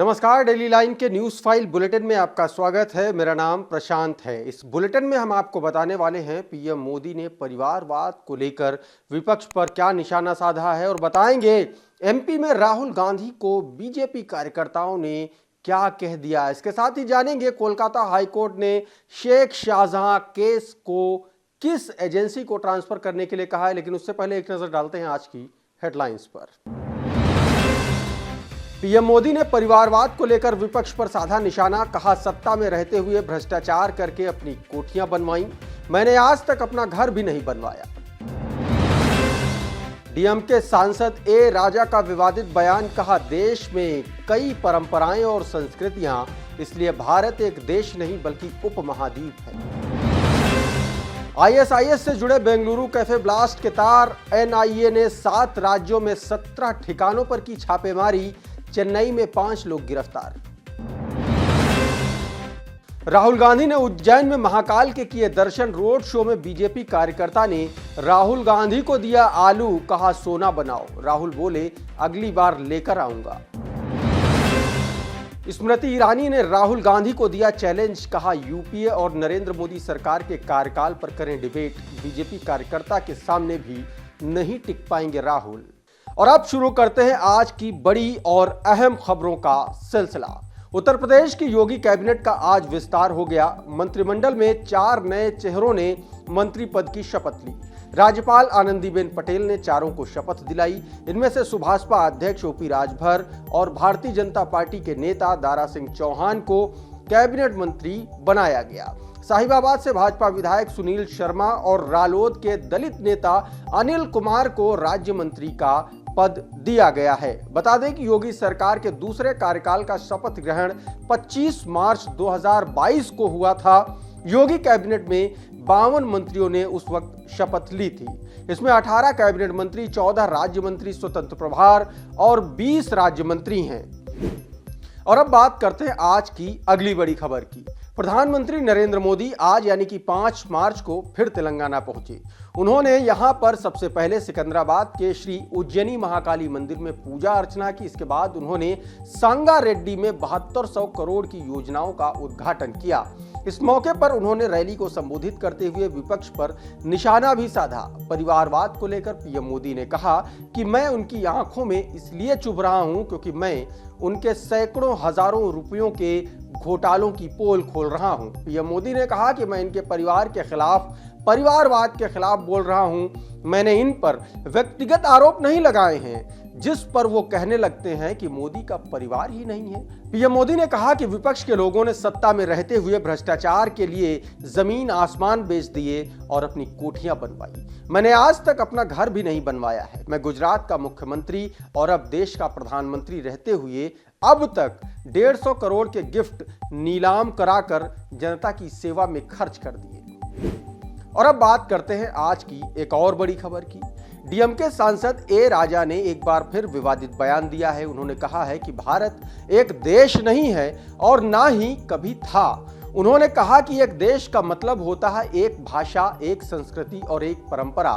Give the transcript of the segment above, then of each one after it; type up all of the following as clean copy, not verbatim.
नमस्कार, daily line के news file bulletin में आपका स्वागत है। मेरा नाम प्रशांत है। इस बुलेटिन में हम आपको बताने वाले हैं पीएम मोदी ने परिवारवाद को लेकर विपक्ष पर क्या निशाना साधा है और बताएंगे एमपी में राहुल गांधी को बीजेपी कार्यकर्ताओं ने क्या कह दिया। इसके साथ ही जानेंगे कोलकाता हाईकोर्ट ने शेख शाहजहां केस को किस एजेंसी को ट्रांसफर करने के लिए कहा है। लेकिन उससे पहले एक नजर डालते हैं आज की हेडलाइंस पर। पीएम मोदी ने परिवारवाद को लेकर विपक्ष पर साधा निशाना। कहा, सत्ता में रहते हुए भ्रष्टाचार करके अपनी कोठियां बनवाई, मैंने आज तक अपना घर भी नहीं बनवाया। डीएमके सांसद ए राजा का विवादित बयान। कहा, देश में कई परंपराएं और संस्कृतियां, इसलिए भारत एक देश नहीं बल्कि उपमहाद्वीप है। आईएसआईएस से जुड़े बेंगलुरु कैफे ब्लास्ट के तार। एनआईए ने 7 राज्यों में 17 ठिकानों पर की छापेमारी। चेन्नई में 5 लोग गिरफ्तार। राहुल गांधी ने उज्जैन में महाकाल के किए दर्शन। रोड शो में बीजेपी कार्यकर्ता ने राहुल गांधी को दिया आलू। कहा, सोना बनाओ। राहुल बोले, अगली बार लेकर आऊंगा। स्मृति ईरानी ने राहुल गांधी को दिया चैलेंज। कहा, यूपीए और नरेंद्र मोदी सरकार के कार्यकाल पर करें डिबेट। बीजेपी कार्यकर्ता के सामने भी नहीं टिक पाएंगे राहुल। और अब शुरू करते हैं आज की बड़ी और अहम खबरों का सिलसिला। उत्तर प्रदेश की योगी कैबिनेट का आज विस्तार हो गया। मंत्रिमंडल में 4 नए चेहरों ने मंत्री पद की शपथ ली। राज्यपाल आनंदीबेन पटेल ने चारों को शपथ दिलाई। इनमें से सुभाषपा अध्यक्ष ओपी राजभर और भारतीय जनता पार्टी के नेता दारा सिंह चौहान को कैबिनेट मंत्री बनाया गया। साहिबाबाद से भाजपा विधायक सुनील शर्मा और रालोद के दलित नेता अनिल कुमार को राज्य मंत्री का पद दिया गया है। बता दें कि योगी सरकार के दूसरे कार्यकाल का शपथ ग्रहण 25 मार्च 2022 को हुआ था। योगी कैबिनेट में 52 मंत्रियों ने उस वक्त शपथ ली थी। इसमें 18 कैबिनेट मंत्री, 14 राज्य मंत्री स्वतंत्र प्रभार और 20 राज्य मंत्री हैं। और अब बात करते हैं आज की अगली बड़ी खबर की। प्रधानमंत्री नरेंद्र मोदी आज यानी कि 5 मार्च को फिर तेलंगाना पहुंचे। उन्होंने यहां पर सबसे पहले सिकंदराबाद के श्री उज्जैनी महाकाली मंदिर में पूजा अर्चना की। इसके बाद उन्होंने संगारेड्डी में 7200 करोड़ की योजनाओं का उद्घाटन किया। इस मौके पर उन्होंने रैली को संबोधित करते हुए विपक्ष पर निशाना भी साधा। परिवारवाद को लेकर पीएम मोदी ने कहा कि मैं उनकी आंखों में इसलिए चुभ रहा हूं क्योंकि मैं उनके सैकड़ों हजारों रुपयों के घोटालों की पोल खोल रहा हूं। पीएम मोदी ने कहा कि मैं इनके परिवार के खिलाफ, परिवारवाद के खिलाफ बोल रहा हूं। मैंने इन पर व्यक्तिगत आरोप नहीं लगाए हैं जिस पर वो कहने लगते हैं कि मोदी का परिवार ही नहीं है। पीएम मोदी ने कहा कि विपक्ष के लोगों ने सत्ता में रहते हुए भ्रष्टाचार के लिए जमीन आसमान बेच दिए और अपनी कोठियां बनवाई। मैंने आज तक अपना घर भी नहीं बनवाया है। मैं गुजरात का मुख्यमंत्री और अब देश का प्रधानमंत्री रहते हुए अब तक 150 करोड़ के गिफ्ट नीलाम कराकर जनता की सेवा में खर्च कर दिए। और अब बात करते हैं आज की एक और बड़ी खबर की। डीएमके सांसद ए राजा ने एक बार फिर विवादित बयान दिया है। उन्होंने कहा है कि भारत एक देश नहीं है और ना ही कभी था। उन्होंने कहा कि एक देश का मतलब होता है एक भाषा, एक संस्कृति और एक परंपरा,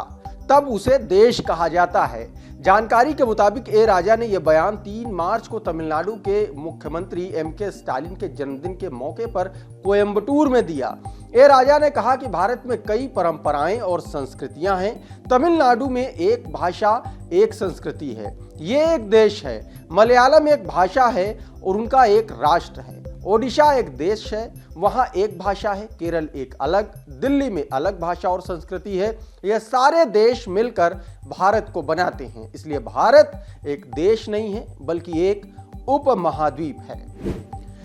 तब उसे देश कहा जाता है। जानकारी के मुताबिक ए राजा ने यह बयान 3 मार्च को तमिलनाडु के मुख्यमंत्री एमके स्टालिन के जन्मदिन के मौके पर कोयम्बटूर में दिया। ए राजा ने कहा कि भारत में कई परंपराएं और संस्कृतियां हैं। तमिलनाडु में एक भाषा, एक संस्कृति है। ये एक देश है। मलयालम एक भाषा है और उनका एक राष्ट्र है। ओडिशा एक देश है, वहां एक भाषा है। केरल एक अलग, दिल्ली में अलग भाषा और संस्कृति है। यह सारे देश मिलकर भारत को बनाते हैं। इसलिए भारत एक देश नहीं है बल्कि एक उपमहाद्वीप है।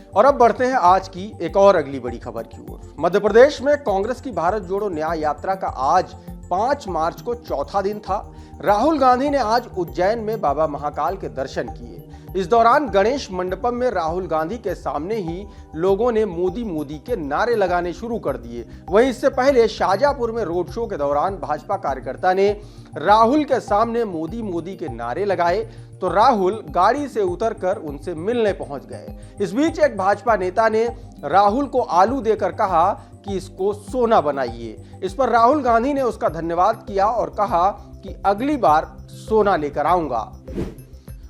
और अब बढ़ते हैं आज की एक और अगली बड़ी खबर की ओर। मध्य प्रदेश में कांग्रेस की भारत जोड़ो न्याय यात्रा का आज 5 मार्च को चौथा दिन था। राहुल गांधी ने आज उज्जैन में बाबा महाकाल के दर्शन किए। इस दौरान गणेश मंडपम में राहुल गांधी के सामने ही लोगों ने मोदी मोदी के नारे लगाने शुरू कर दिए। वहीं इससे पहले शाहजहांपुर में रोड शो के दौरान भाजपा कार्यकर्ता ने राहुल के सामने मोदी मोदी के नारे लगाए तो राहुल गाड़ी से उतरकर उनसे मिलने पहुंच गए। इस बीच एक भाजपा नेता ने राहुल को आलू देकर कहा कि इसको सोना बनाइए। इस पर राहुल गांधी ने उसका धन्यवाद किया और कहा कि अगली बार सोना लेकर आऊंगा।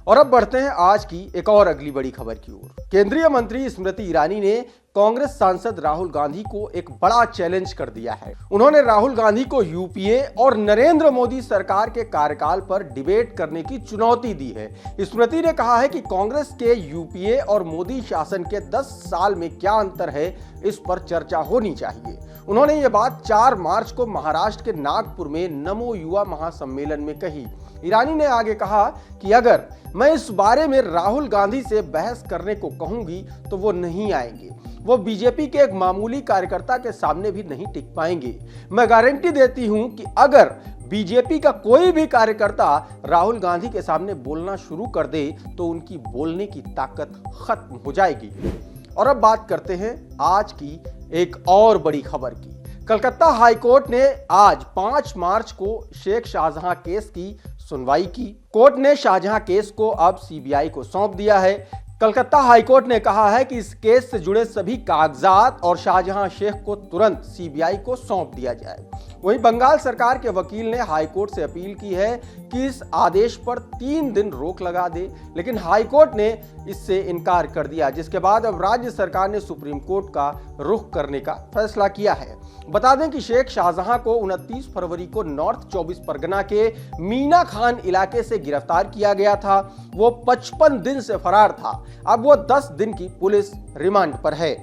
और अब बढ़ते हैं आज की एक और अगली बड़ी खबर की ओर। केंद्रीय मंत्री स्मृति ईरानी ने कांग्रेस सांसद राहुल गांधी को एक बड़ा चैलेंज कर दिया है। उन्होंने राहुल गांधी को यूपीए और नरेंद्र मोदी सरकार के कार्यकाल पर डिबेट करने की चुनौती दी है। स्मृति ने कहा है कि कांग्रेस के यूपीए और मोदी शासन के 10 साल में क्या अंतर है, इस पर चर्चा होनी चाहिए। उन्होंने ये बात 4 मार्च को महाराष्ट्र के नागपुर में नमो युवा महासम्मेलन में कही। ईरानी ने आगे कहा कि अगर मैं इस बारे में राहुल गांधी से बहस करने को कहूंगी तो वो नहीं आएंगे। वो बीजेपी के एक मामूली कार्यकर्ता के सामने भी नहीं टिक पाएंगे। मैं गारंटी देती हूं कि अगर बीजेपी का कोई भी कार्यकर्ता राहुल गांधी के सामने बोलना शुरू कर दे तो उनकी बोलने की ताकत खत्म हो जाएगी। और अब बात करते हैं आज की एक और बड़ी खबर की। कलकत्ता हाईकोर्ट ने आज 5 मार्च को शेख शाहजहां केस की सुनवाई की। कोर्ट ने शाहजहां केस को अब सीबीआई को सौंप दिया है। कलकत्ता हाईकोर्ट ने कहा है कि इस केस से जुड़े सभी कागजात और शाहजहां शेख को तुरंत सीबीआई को सौंप दिया जाए। वहीं बंगाल सरकार के वकील ने हाईकोर्ट से अपील की है कि इस आदेश पर 3 दिन रोक लगा दे, लेकिन हाईकोर्ट ने इससे इनकार कर दिया, जिसके बाद अब राज्य सरकार ने सुप्रीम कोर्ट का रुख करने का फैसला किया है। बता दें कि शेख शाहजहां को 29 फरवरी को नॉर्थ 24 परगना के मीना खान इलाके से गिरफ्तार किया गया था। वो 55 दिन से फरार था। अब वो 10 दिन की पुलिस रिमांड पर है।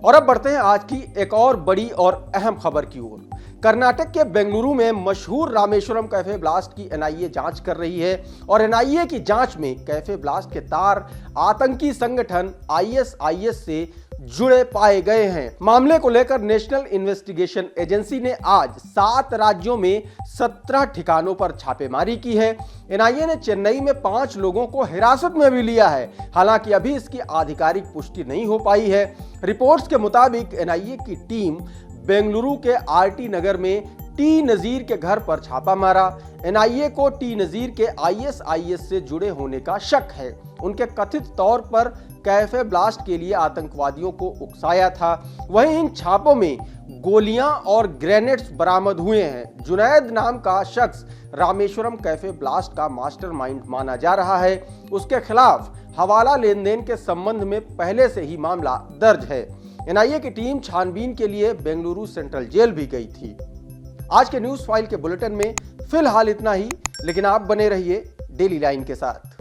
और अब बढ़ते हैं आज की एक और बड़ी और अहम खबर की ओर। कर्नाटक के बेंगलुरु में मशहूर रामेश्वरम कैफे ब्लास्ट की एनआईए जांच कर रही है और एनआईए की जांच में कैफे ब्लास्ट के तार आतंकी संगठन आईएसआईएस से जुड़े पाए गए हैं। मामले को लेकर नेशनल इन्वेस्टिगेशन एजेंसी ने आज 7 राज्यों में 17 ठिकानों पर छापेमारी की है। एनआईए ने चेन्नई में 5 लोगों को हिरासत में भी लिया है। हालांकि अभी इसकी आधिकारिक पुष्टि नहीं हो पाई है। रिपोर्ट्स के मुताबिक एनआईए की टीम बेंगलुरु के आरटी नगर में टी नजीर के घर पर छापा मारा। एनआईए को टी नजीर के आईएसआईएस से जुड़े होने का शक है। उनके कथित तौर पर कैफे ब्लास्ट के लिए आतंकवादियों को उकसाया था। वहीं इन छापों में गोलियां और ग्रेनेड्स बरामद हुए हैं। जुनैद नाम का शख्स रामेश्वरम कैफे ब्लास्ट का मास्टरमाइंड माना जा रहा है। उसके खिलाफ हवाला लेन देन के संबंध में पहले से ही मामला दर्ज है। एनआईए की टीम छानबीन के लिए बेंगलुरु सेंट्रल जेल भी गई थी। आज के न्यूज फाइल के बुलेटिन में फिलहाल इतना ही, लेकिन आप बने रहिए डेली लाइन के साथ।